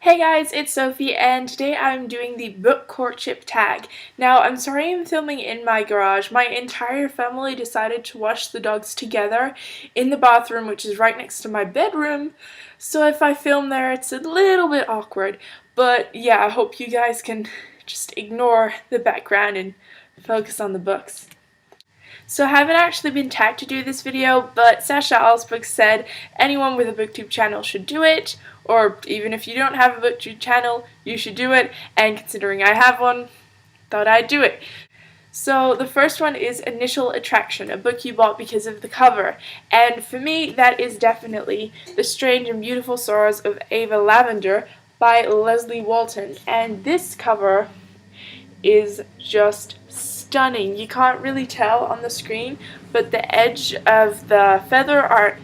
Hey guys, it's Sophie, and today I'm doing the book courtship tag. Now, I'm sorry I'm filming in my garage. My entire family decided to wash the dogs together in the bathroom, which is right next to my bedroom. So if I film there, it's a little bit awkward. But yeah, I hope you guys can just ignore the background and focus on the books. So I haven't actually been tagged to do this video, but Sasha Alsbook said anyone with a booktube channel should do it, or even if you don't have a booktube channel, you should do it, and considering I have one, thought I'd do it. So the first one is Initial Attraction, a book you bought because of the cover, and for me that is definitely The Strange and Beautiful Sorrows of Ava Lavender by Leslie Walton, and this cover is just stunning. You can't really tell on the screen, but the edge of the feather are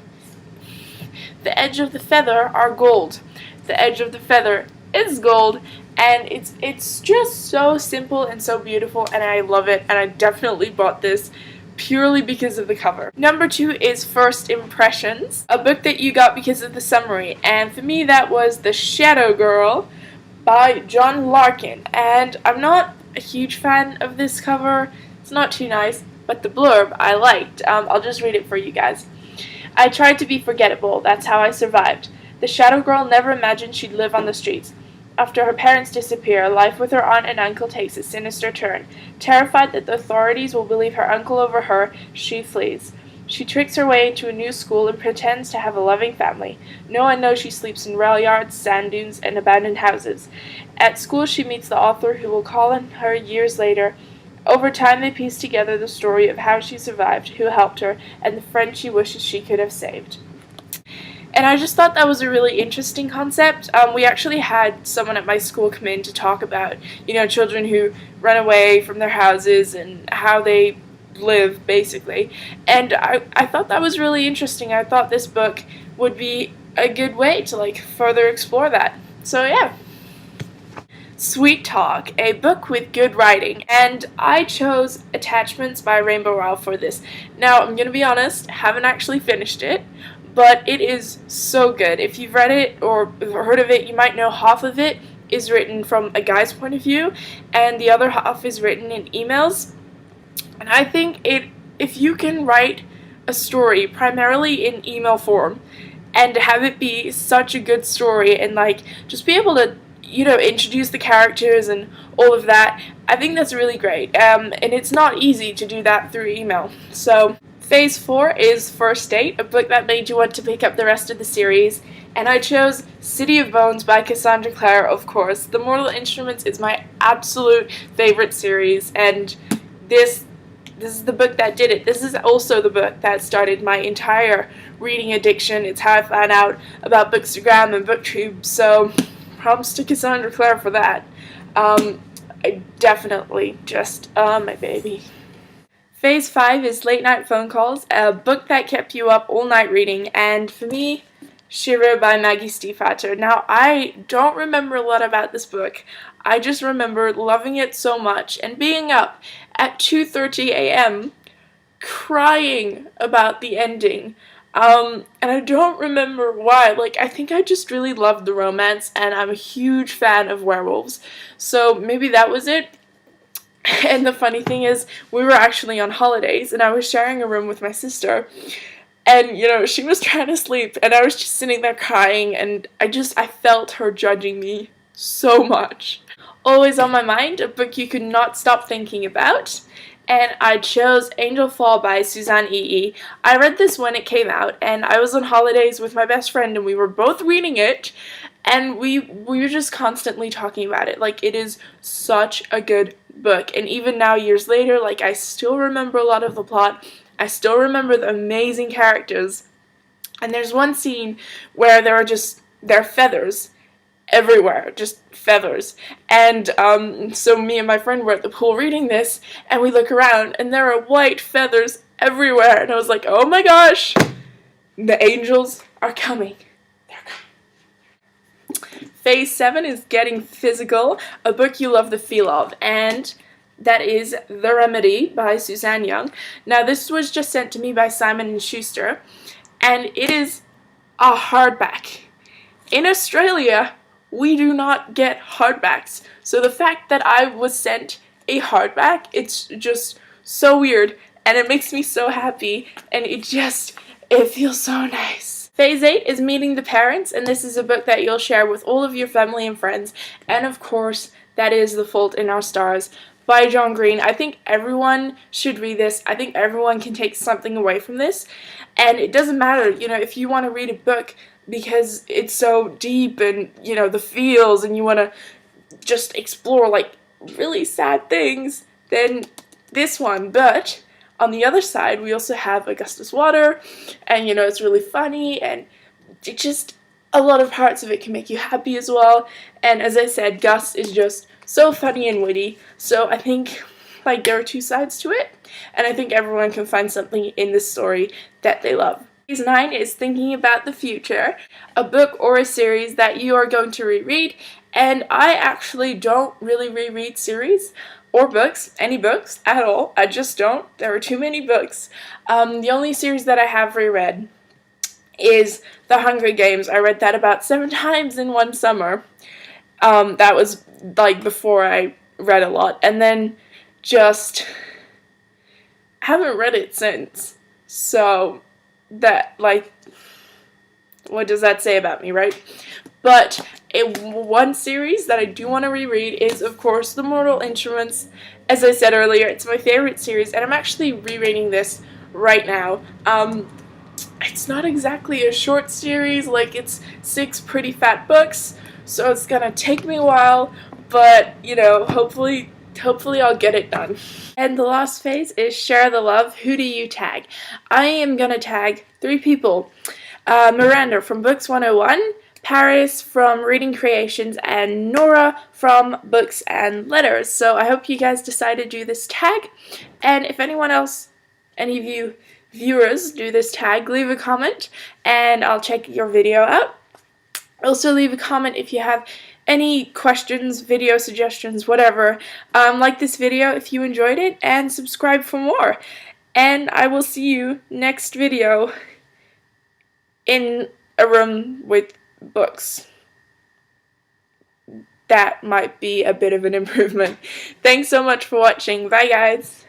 gold. The edge of the feather is gold, and it's just so simple and so beautiful, and I love it, and I definitely bought this purely because of the cover. Number 2 is First Impressions, a book that you got because of the summary, and for me that was The Shadow Girl by John Larkin, and I'm not a huge fan of this cover. It's not too nice, but the blurb I liked. I'll just read it for you guys. I tried to be forgettable, that's how I survived. The shadow girl never imagined she'd live on the streets. After her parents disappear, life with her aunt and uncle takes a sinister turn. Terrified that the authorities will believe her uncle over her, she flees. She tricks her way into a new school and pretends to have a loving family. No one knows she sleeps in rail yards, sand dunes, and abandoned houses. At school she meets the author who will call on her years later. Over time they piece together the story of how she survived, who helped her, and the friend she wishes she could have saved. And I just thought that was a really interesting concept. We actually had someone at my school come in to talk about, children who run away from their houses and how they live, basically. And I thought that was really interesting. I thought this book would be a good way to, further explore that. So, yeah. Sweet Talk, a book with good writing, and I chose Attachments by Rainbow Rowell for this. Now, I'm gonna be honest, haven't actually finished it, but it is so good. If you've read it or heard of it, you might know half of it is written from a guy's point of view, and the other half is written in emails. And I think if you can write a story primarily in email form and have it be such a good story and just be able to introduce the characters and all of that, I think that's really great. And it's not easy to do that through email. So Phase 4 is First Date, a book that made you want to pick up the rest of the series, and I chose City of Bones by Cassandra Clare, of course. The Mortal Instruments is my absolute favorite series, and this is the book that did it. This is also the book that started my entire reading addiction. It's how I found out about Bookstagram and BookTube, so props to Cassandra Clare for that. I definitely just, my baby. Phase 5 is Late Night Phone Calls, a book that kept you up all night reading, and for me, Shira by Maggie Stiefvater. Now, I don't remember a lot about this book. I just remember loving it so much and being up at 2:30 a.m. crying about the ending. And I don't remember why. I think I just really loved the romance, and I'm a huge fan of werewolves. So maybe that was it. And the funny thing is, we were actually on holidays, and I was sharing a room with my sister, and, she was trying to sleep, and I was just sitting there crying, and I felt her judging me so much. Always on My Mind, a book you could not stop thinking about, and I chose Angel Fall by Suzanne E. I read this when it came out, and I was on holidays with my best friend, and we were both reading it, and we were just constantly talking about it. It is such a good book, and even now, years later, I still remember a lot of the plot. I still remember the amazing characters, and there's one scene where there are feathers everywhere, just feathers, and so me and my friend were at the pool reading this, and we look around, and there are white feathers everywhere, and I was like, oh my gosh, the angels are coming. They're coming. Phase 7 is Getting Physical, a book you love the feel of, and that is The Remedy by Suzanne Young. Now, this was just sent to me by Simon & Schuster, and it is a hardback. In Australia, we do not get hardbacks. So the fact that I was sent a hardback, it's just so weird, and it makes me so happy, and it feels so nice. Phase 8 is Meeting the Parents, and this is a book that you'll share with all of your family and friends, and of course, that is The Fault in Our Stars by John Green. I think everyone should read this. I think everyone can take something away from this, and it doesn't matter, if you want to read a book because it's so deep and, the feels, and you want to just explore, like, really sad things, then this one. But on the other side, we also have Augustus Water, and, it's really funny, and it just, a lot of parts of it can make you happy as well, and as I said, Gus is just so funny and witty, so I think, like, there are two sides to it, and I think everyone can find something in this story that they love. Phase 9 is Thinking About the Future, a book or a series that you are going to reread, and I actually don't really reread series or books, any books at all. I just don't. There are too many books. The only series that I have reread is The Hunger Games. I read that about 7 times in one summer. That was, like, before I read a lot, and then just haven't read it since. So that, like, what does that say about me, right? But one series that I do want to reread is, of course, The Mortal Instruments. As I said earlier, it's my favorite series, and I'm actually rereading this right now. It's not exactly a short series, like, it's 6 pretty fat books, so it's gonna take me a while, but, hopefully I'll get it done. And the last phase is Share the Love. Who do you tag? I am gonna tag 3 people. Miranda from Books 101, Paris from Reading Creations, and Nora from Books and Letters. So I hope you guys decide to do this tag, and if anyone else, any of you viewers do this tag, leave a comment and I'll check your video out. Also leave a comment if you have any questions, video suggestions, whatever. Like this video if you enjoyed it, and subscribe for more. And I will see you next video in a room with books. That might be a bit of an improvement. Thanks so much for watching. Bye, guys.